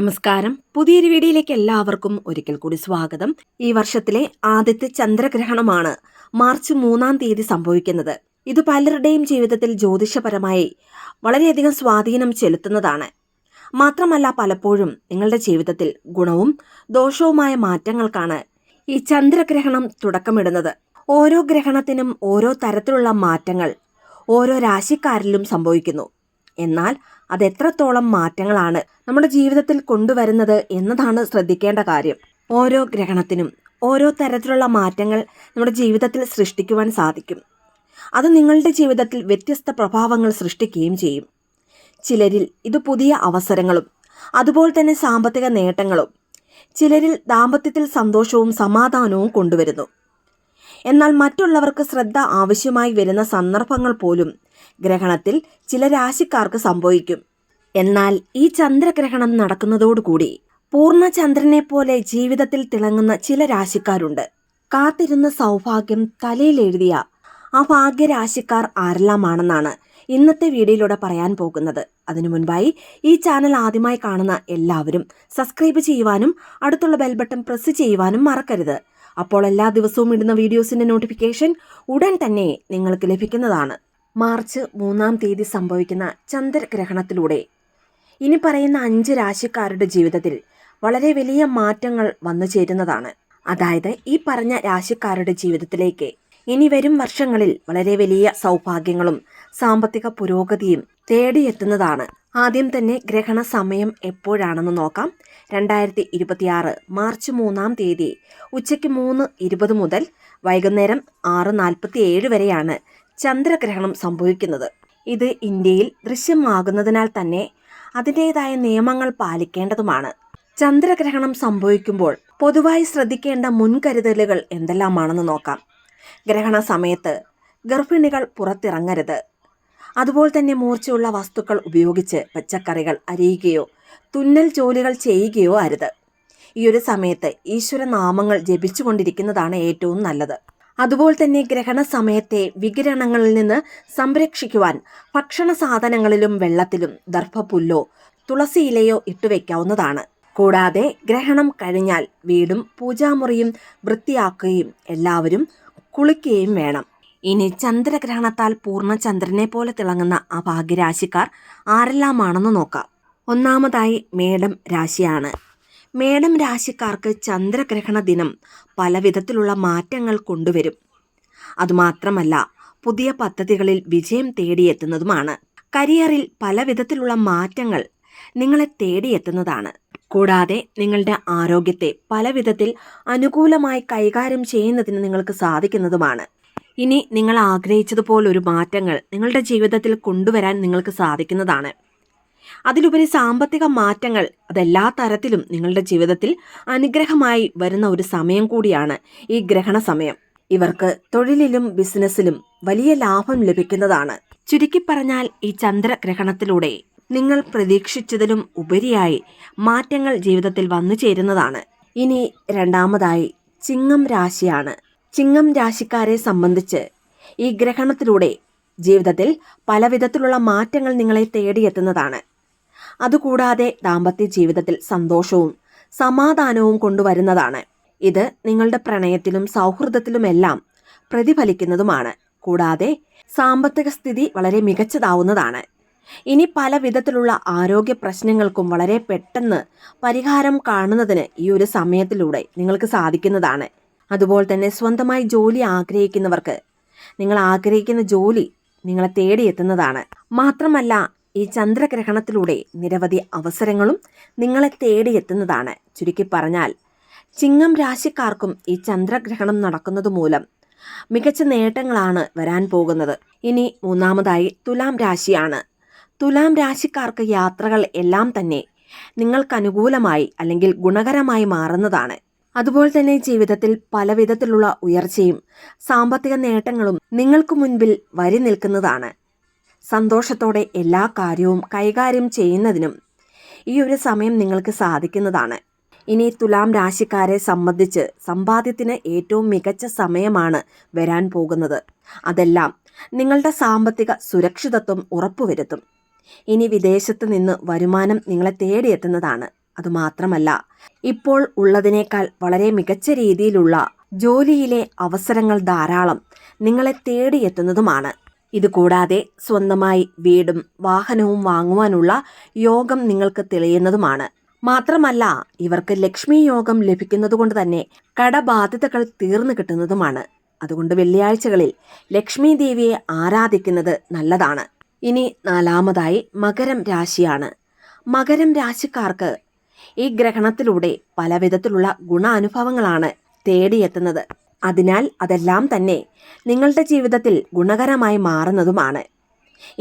നമസ്കാരം. പുതിയൊരു വീഡിയോയിലേക്ക് എല്ലാവർക്കും ഒരിക്കൽ കൂടി സ്വാഗതം. ഈ വർഷത്തിലെ ആദ്യത്തെ ചന്ദ്രഗ്രഹണമാണ് മാർച്ച് 3-ാം തീയതി സംഭവിക്കുന്നത്. ഇത് പലരുടെയും ജീവിതത്തിൽ ജ്യോതിഷപരമായി വളരെയധികം സ്വാധീനം ചെലുത്തുന്നതാണ്. മാത്രമല്ല, പലപ്പോഴും നിങ്ങളുടെ ജീവിതത്തിൽ ഗുണവും ദോഷവുമായ മാറ്റങ്ങൾക്കാണ് ഈ ചന്ദ്രഗ്രഹണം തുടക്കമിടുന്നത്. ഓരോ ഗ്രഹണത്തിനും ഓരോ തരത്തിലുള്ള മാറ്റങ്ങൾ ഓരോ രാശിക്കാരിലും സംഭവിക്കുന്നു. എന്നാൽ അത് എത്രത്തോളം മാറ്റങ്ങളാണ് നമ്മുടെ ജീവിതത്തിൽ കൊണ്ടുവരുന്നത് എന്നതാണ് ശ്രദ്ധിക്കേണ്ട കാര്യം. ഓരോ ഗ്രഹണത്തിനും ഓരോ തരത്തിലുള്ള മാറ്റങ്ങൾ നമ്മുടെ ജീവിതത്തിൽ സൃഷ്ടിക്കുവാൻ സാധിക്കും. അത് നിങ്ങളുടെ ജീവിതത്തിൽ വ്യത്യസ്ത പ്രഭാവങ്ങൾ സൃഷ്ടിക്കുകയും ചെയ്യും. ചിലരിൽ ഇത് പുതിയ അവസരങ്ങളും അതുപോലെ തന്നെ സാമ്പത്തിക നേട്ടങ്ങളും, ചിലരിൽ ദാമ്പത്യത്തിൽ സന്തോഷവും സമാധാനവും കൊണ്ടുവരുന്നു. എന്നാൽ മറ്റുള്ളവർക്ക് ശ്രദ്ധ ആവശ്യമായി വരുന്ന സന്ദർഭങ്ങൾ പോലും ഗ്രഹണത്തിൽ ചില രാശിക്കാർക്ക് സംഭവിക്കും. എന്നാൽ ഈ ചന്ദ്രഗ്രഹണം നടക്കുന്നതോടുകൂടി പൂർണ്ണ ചന്ദ്രനെ പോലെ ജീവിതത്തിൽ തിളങ്ങുന്ന ചില രാശിക്കാരുണ്ട്. കാത്തിരുന്ന സൗഭാഗ്യം തലയിലെഴുതിയ ആ ഭാഗ്യരാശിക്കാർ ആരെല്ലാമാണെന്നാണ് ഇന്നത്തെ വീഡിയോയിലൂടെ പറയാൻ പോകുന്നത്. അതിനു മുൻപായി ഈ ചാനൽ ആദ്യമായി കാണുന്ന എല്ലാവരും സബ്സ്ക്രൈബ് ചെയ്യുവാനും അടുത്തുള്ള ബെൽ ബട്ടൺ പ്രസ് ചെയ്യുവാനും മറക്കരുത്. അപ്പോൾ എല്ലാ ദിവസവും ഇടുന്ന വീഡിയോസിന്റെ നോട്ടിഫിക്കേഷൻ ഉടൻ തന്നെ നിങ്ങൾക്ക് ലഭിക്കുന്നതാണ്. മാർച്ച് 3-ാം തീയതി സംഭവിക്കുന്ന ചന്ദ്രഗ്രഹണത്തിലൂടെ ഇനി പറയുന്ന 5 രാശിക്കാരുടെ ജീവിതത്തിൽ വളരെ വലിയ മാറ്റങ്ങൾ വന്നു ചേരുന്നതാണ്. അതായത് ഈ പറഞ്ഞ രാശിക്കാരുടെ ജീവിതത്തിലേക്ക് ഇനി വരും വർഷങ്ങളിൽ വളരെ വലിയ സൗഭാഗ്യങ്ങളും സാമ്പത്തിക പുരോഗതിയും തേടിയെത്തുന്നതാണ്. ആദ്യം തന്നെ ഗ്രഹണ സമയം എപ്പോഴാണെന്ന് നോക്കാം. 2026 മാർച്ച് 3-ാം തീയതി ഉച്ചയ്ക്ക് 3:20 മുതൽ വൈകുന്നേരം 6:47 വരെയാണ് ചന്ദ്രഗ്രഹണം സംഭവിക്കുന്നത്. ഇത് ഇന്ത്യയിൽ ദൃശ്യമാകുന്നതിനാൽ തന്നെ അതിൻ്റെതായ നിയമങ്ങൾ പാലിക്കേണ്ടതുമാണ്. ചന്ദ്രഗ്രഹണം സംഭവിക്കുമ്പോൾ പൊതുവായി ശ്രദ്ധിക്കേണ്ട മുൻകരുതലുകൾ എന്തെല്ലാമാണെന്ന് നോക്കാം. ഗ്രഹണ സമയത്ത് ഗർഭിണികൾ പുറത്തിറങ്ങരുത്. അതുപോലെ തന്നെ മൂർച്ചയുള്ള വസ്തുക്കൾ ഉപയോഗിച്ച് പച്ചക്കറികൾ അരിയുകയോ തുന്നൽ ജോലികൾ ചെയ്യുകയോ അരുത്. ഈ ഒരു സമയത്ത് ഈശ്വരനാമങ്ങൾ ജപിച്ചുകൊണ്ടിരിക്കുന്നതാണ് ഏറ്റവും നല്ലത്. അതുപോലെ തന്നെ ഗ്രഹണ സമയത്തെ വികിരണങ്ങളിൽ നിന്ന് സംരക്ഷിക്കുവാൻ ഭക്ഷണ സാധനങ്ങളിലും വെള്ളത്തിലും ദർഭപുല്ലോ തുളസിയിലയോ ഇട്ടുവെക്കാവുന്നതാണ്. കൂടാതെ ഗ്രഹണം കഴിഞ്ഞാൽ വീടും പൂജാമുറിയും വൃത്തിയാക്കുകയും എല്ലാവരും കുളിക്കുകയും വേണം. ഇനി ചന്ദ്രഗ്രഹണത്താൽ പൂർണ്ണ ചന്ദ്രനെ പോലെ തിളങ്ങുന്ന ആ ഭാഗ്യരാശിക്കാർ ആരെല്ലാമാണെന്ന് നോക്കാം. ഒന്നാമതായി മേടം രാശിയാണ്. മേടം രാശിക്കാർക്ക് ചന്ദ്രഗ്രഹണ ദിനം പല വിധത്തിലുള്ള മാറ്റങ്ങൾ കൊണ്ടുവരും. അതുമാത്രമല്ല, പുതിയ പദ്ധതികളിൽ വിജയം തേടിയെത്തുന്നതുമാണ്. കരിയറിൽ പല വിധത്തിലുള്ള മാറ്റങ്ങൾ നിങ്ങളെ തേടിയെത്തുന്നതാണ്. കൂടാതെ നിങ്ങളുടെ ആരോഗ്യത്തെ പല വിധത്തിൽ അനുകൂലമായി കൈകാര്യം ചെയ്യുന്നതിന് നിങ്ങൾക്ക് സാധിക്കുന്നതുമാണ്. ഇനി നിങ്ങൾ ആഗ്രഹിച്ചതുപോലൊരു മാറ്റങ്ങൾ നിങ്ങളുടെ ജീവിതത്തിൽ കൊണ്ടുവരാൻ നിങ്ങൾക്ക് സാധിക്കുന്നതാണ്. അതിലുപരി സാമ്പത്തിക മാറ്റങ്ങൾ അതെല്ലാ തരത്തിലും നിങ്ങളുടെ ജീവിതത്തിൽ അനുഗ്രഹമായി വരുന്ന ഒരു സമയം കൂടിയാണ് ഈ ഗ്രഹണ സമയം. ഇവർക്ക് തൊഴിലിലും ബിസിനസ്സിലും വലിയ ലാഭം ലഭിക്കുന്നതാണ്. ചുരുക്കി പറഞ്ഞാൽ ഈ ചന്ദ്രഗ്രഹണത്തിലൂടെ നിങ്ങൾ പ്രതീക്ഷിച്ചതിലും ഉപരിയായി മാറ്റങ്ങൾ ജീവിതത്തിൽ വന്നു ചേരുന്നതാണ്. ഇനി രണ്ടാമതായി ചിങ്ങം രാശിയാണ്. ചിങ്ങം രാശിക്കാരെ സംബന്ധിച്ച് ഈ ഗ്രഹണത്തിലൂടെ ജീവിതത്തിൽ പല വിധത്തിലുള്ള മാറ്റങ്ങൾ നിങ്ങളെ തേടിയെത്തുന്നതാണ്. അതുകൂടാതെ ദാമ്പത്യ ജീവിതത്തിൽ സന്തോഷവും സമാധാനവും കൊണ്ടുവരുന്നതാണ്. ഇത് നിങ്ങളുടെ പ്രണയത്തിലും സൗഹൃദത്തിലുമെല്ലാം പ്രതിഫലിക്കുന്നതുമാണ്. കൂടാതെ സാമ്പത്തിക സ്ഥിതി വളരെ മികച്ചതാവുന്നതാണ്. ഇനി പല വിധത്തിലുള്ള ആരോഗ്യ പ്രശ്നങ്ങൾക്കും വളരെ പെട്ടെന്ന് പരിഹാരം കാണുന്നതിന് ഈ ഒരു സമയത്തിലൂടെ നിങ്ങൾക്ക് സാധിക്കുന്നതാണ്. അതുപോലെ തന്നെ സ്വന്തമായി ജോലി ആഗ്രഹിക്കുന്നവർക്ക് നിങ്ങൾ ആഗ്രഹിക്കുന്ന ജോലി നിങ്ങളെ തേടിയെത്തുന്നതാണ്. മാത്രമല്ല, ഈ ചന്ദ്രഗ്രഹണത്തിലൂടെ നിരവധി അവസരങ്ങളും നിങ്ങളെ തേടിയെത്തുന്നതാണ്. ചുരുക്കി പറഞ്ഞാൽ ചിങ്ങം രാശിക്കാർക്കും ഈ ചന്ദ്രഗ്രഹണം നടക്കുന്നത് മൂലം മികച്ച നേട്ടങ്ങളാണ് വരാൻ പോകുന്നത്. ഇനി മൂന്നാമതായി തുലാം രാശിയാണ്. തുലാം രാശിക്കാർക്ക് യാത്രകൾ എല്ലാം തന്നെ നിങ്ങൾക്ക് അനുകൂലമായി അല്ലെങ്കിൽ ഗുണകരമായി മാറുന്നതാണ്. അതുപോലെ തന്നെ ജീവിതത്തിൽ പല വിധത്തിലുള്ള ഉയർച്ചയും സാമ്പത്തിക നേട്ടങ്ങളും നിങ്ങൾക്ക് മുൻപിൽ വരി നിൽക്കുന്നതാണ്. സന്തോഷത്തോടെ എല്ലാ കാര്യവും കൈകാര്യം ചെയ്യുന്നതിനും ഈ ഒരു സമയം നിങ്ങൾക്ക് സാധിക്കുന്നതാണ്. ഇനി തുലാം രാശിക്കാരെ സംബന്ധിച്ച് സമ്പാദ്യത്തിന് ഏറ്റവും മികച്ച സമയമാണ് വരാൻ പോകുന്നത്. അതെല്ലാം നിങ്ങളുടെ സാമ്പത്തിക സുരക്ഷിതത്വം ഉറപ്പുവരുത്തും. ഇനി വിദേശത്ത് നിന്ന് വരുമാനം നിങ്ങളെ തേടിയെത്തുന്നതാണ്. അതുമാത്രമല്ല, ഇപ്പോൾ ഉള്ളതിനേക്കാൾ വളരെ മികച്ച രീതിയിലുള്ള ജോലിയിലെ അവസരങ്ങൾ ധാരാളം നിങ്ങളെ തേടിയെത്തുന്നതുമാണ്. ഇതുകൂടാതെ സ്വന്തമായി വീടും വാഹനവും വാങ്ങുവാനുള്ള യോഗം നിങ്ങൾക്ക് തെളിയുന്നതുമാണ്. മാത്രമല്ല, ഇവർക്ക് ലക്ഷ്മി യോഗം ലഭിക്കുന്നതുകൊണ്ട് തന്നെ കടബാധ്യതകൾ തീർന്നു കിട്ടുന്നതുമാണ്. അതുകൊണ്ട് വെള്ളിയാഴ്ചകളിൽ ലക്ഷ്മി ദേവിയെ ആരാധിക്കുന്നത് നല്ലതാണ്. ഇനി നാലാമതായി മകരം രാശിയാണ്. മകരം രാശിക്കാർക്ക് ഈ ഗ്രഹണത്തിലൂടെ പലവിധത്തിലുള്ള ഗുണാനുഭവങ്ങളാണ് തേടിയെത്തുന്നത്. അതിനാൽ അതെല്ലാം തന്നെ നിങ്ങളുടെ ജീവിതത്തിൽ ഗുണകരമായി മാറുന്നതുമാണ്.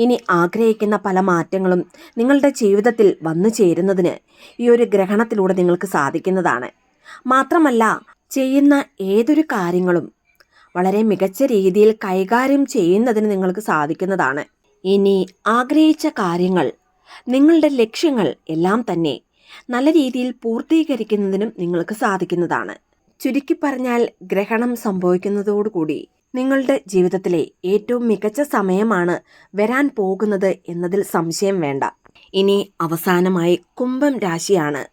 ഇനി ആഗ്രഹിക്കുന്ന പല മാറ്റങ്ങളും നിങ്ങളുടെ ജീവിതത്തിൽ വന്നു ചേരുന്നതിന് ഈ ഒരു ഗ്രഹണത്തിലൂടെ നിങ്ങൾക്ക് സാധിക്കുന്നതാണ്. മാത്രമല്ല, ചെയ്യുന്ന ഏതൊരു കാര്യങ്ങളും വളരെ മികച്ച രീതിയിൽ കൈകാര്യം ചെയ്യുന്നതിന് നിങ്ങൾക്ക് സാധിക്കുന്നതാണ്. ഇനി ആഗ്രഹിച്ച കാര്യങ്ങൾ, നിങ്ങളുടെ ലക്ഷ്യങ്ങൾ എല്ലാം തന്നെ നല്ല രീതിയിൽ പൂർത്തീകരിക്കുന്നതിനും നിങ്ങൾക്ക് സാധിക്കുന്നതാണ്. ചുരുക്കി പറഞ്ഞാൽ, ഗ്രഹണം സംഭവിക്കുന്നതോടുകൂടി നിങ്ങളുടെ ജീവിതത്തിലെ ഏറ്റവും മികച്ച സമയമാണ് വരാൻ പോകുന്നത് എന്നതിൽ സംശയം വേണ്ട. ഇനി അവസാനമായി കുംഭം രാശിയാണ്.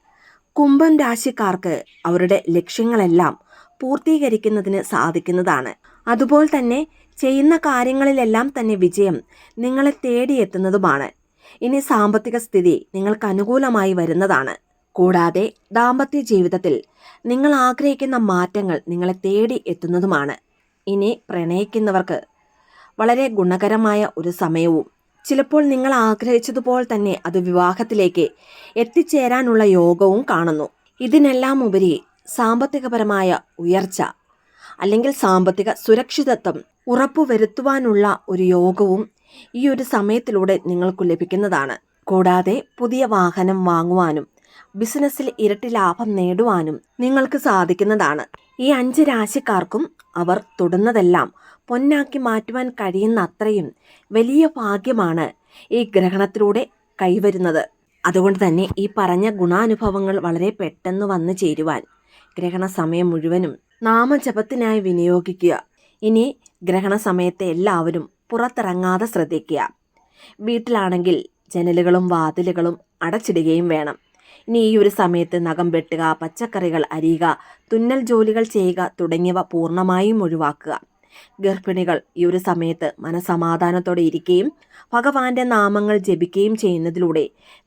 കുംഭം രാശിക്കാർക്ക് അവരുടെ ലക്ഷ്യങ്ങളെല്ലാം പൂർത്തീകരിക്കുന്നതിന് സാധിക്കുന്നതാണ്. അതുപോലെ തന്നെ ചെയ്യുന്ന കാര്യങ്ങളിലെല്ലാം തന്നെ വിജയം നിങ്ങളെ തേടിയെത്തുന്നതുമാണ്. ഇനി സാമ്പത്തിക സ്ഥിതി നിങ്ങൾക്ക് അനുകൂലമായി വരുന്നതാണ്. കൂടാതെ ദാമ്പത്യ ജീവിതത്തിൽ നിങ്ങൾ ആഗ്രഹിക്കുന്ന മാറ്റങ്ങൾ നിങ്ങളെ തേടി എത്തുന്നതുമാണ്. ഇനി പ്രണയിക്കുന്നവർക്ക് വളരെ ഗുണകരമായ ഒരു സമയവും ചിലപ്പോൾ നിങ്ങൾ ആഗ്രഹിച്ചതുപോലെ തന്നെ അത് വിവാഹത്തിലേക്ക് എത്തിച്ചേരാനുള്ള യോഗവും കാണുന്നു. ഇതിനെല്ലാം ഉപരി സാമ്പത്തികപരമായ ഉയർച്ച അല്ലെങ്കിൽ സാമ്പത്തിക സുരക്ഷിതത്വം ഉറപ്പുവരുത്തുവാനുള്ള ഒരു യോഗവും ഈ ഒരു സമയത്തിലൂടെ നിങ്ങൾക്ക് ലഭിക്കുന്നതാണ്. കൂടാതെ പുതിയ വാഹനം വാങ്ങുവാനും ബിസിനസ്സിൽ ഇരട്ടി ലാഭം നേടുവാനും നിങ്ങൾക്ക് സാധിക്കുന്നതാണ്. ഈ 5 രാശിക്കാർക്കും അവർ തൊടുന്നതെല്ലാം പൊന്നാക്കി മാറ്റുവാൻ കഴിയുന്ന അത്രയും വലിയ ഭാഗ്യമാണ് ഈ ഗ്രഹണത്തിലൂടെ കൈവരുന്നത്. അതുകൊണ്ട് തന്നെ ഈ പറഞ്ഞ ഗുണാനുഭവങ്ങൾ വളരെ പെട്ടെന്ന് വന്നു ചേരുവാൻ ഗ്രഹണ സമയം മുഴുവനും നാമജപത്തിനായി വിനിയോഗിക്കുക. ഇനി ഗ്രഹണ സമയത്തെ എല്ലാവരും പുറത്തിറങ്ങാതെ ശ്രദ്ധിക്കുക. വീട്ടിലാണെങ്കിൽ ജനലുകളും വാതിലുകളും അടച്ചിടുകയും വേണം. ഇനി ഈ ഒരു സമയത്ത് നഖം വെട്ടുക, പച്ചക്കറികൾ അരിയുക, തുന്നൽ ജോലികൾ ചെയ്യുക തുടങ്ങിയവ പൂർണ്ണമായും ഒഴിവാക്കുക. ഗർഭിണികൾ ഈ ഒരു സമയത്ത് മനസമാധാനത്തോടെ ഇരിക്കുകയും ഭഗവാന്റെ നാമങ്ങൾ ജപിക്കുകയും ചെയ്യുന്നതിലൂടെ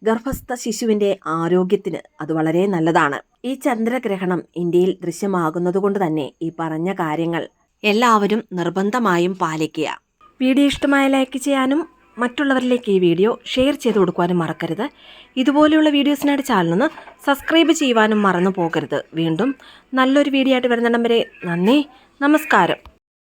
ഗർഭസ്ഥ ശിശുവിൻ്റെ ആരോഗ്യത്തിന് അത് വളരെ നല്ലതാണ്. ഈ ചന്ദ്രഗ്രഹണം ഇന്ത്യയിൽ ദൃശ്യമാകുന്നതുകൊണ്ട് തന്നെ ഈ പറഞ്ഞ കാര്യങ്ങൾ എല്ലാവരും നിർബന്ധമായും പാലിക്കുക. വീഡിയോ ഇഷ്ടമായ ലൈക്ക് ചെയ്യാനും മറ്റുള്ളവരിലേക്ക് ഈ വീഡിയോ ഷെയർ ചെയ്ത് കൊടുക്കുവാനും മറക്കരുത്. ഇതുപോലെയുള്ള വീഡിയോസിനായിട്ട് ചാനലൊന്ന് സബ്സ്ക്രൈബ് ചെയ്യുവാനും മറന്നു പോകരുത്. വീണ്ടും നല്ലൊരു വീഡിയോ ആയിട്ട് വരുന്നിടം വരെ നന്ദി, നമസ്കാരം.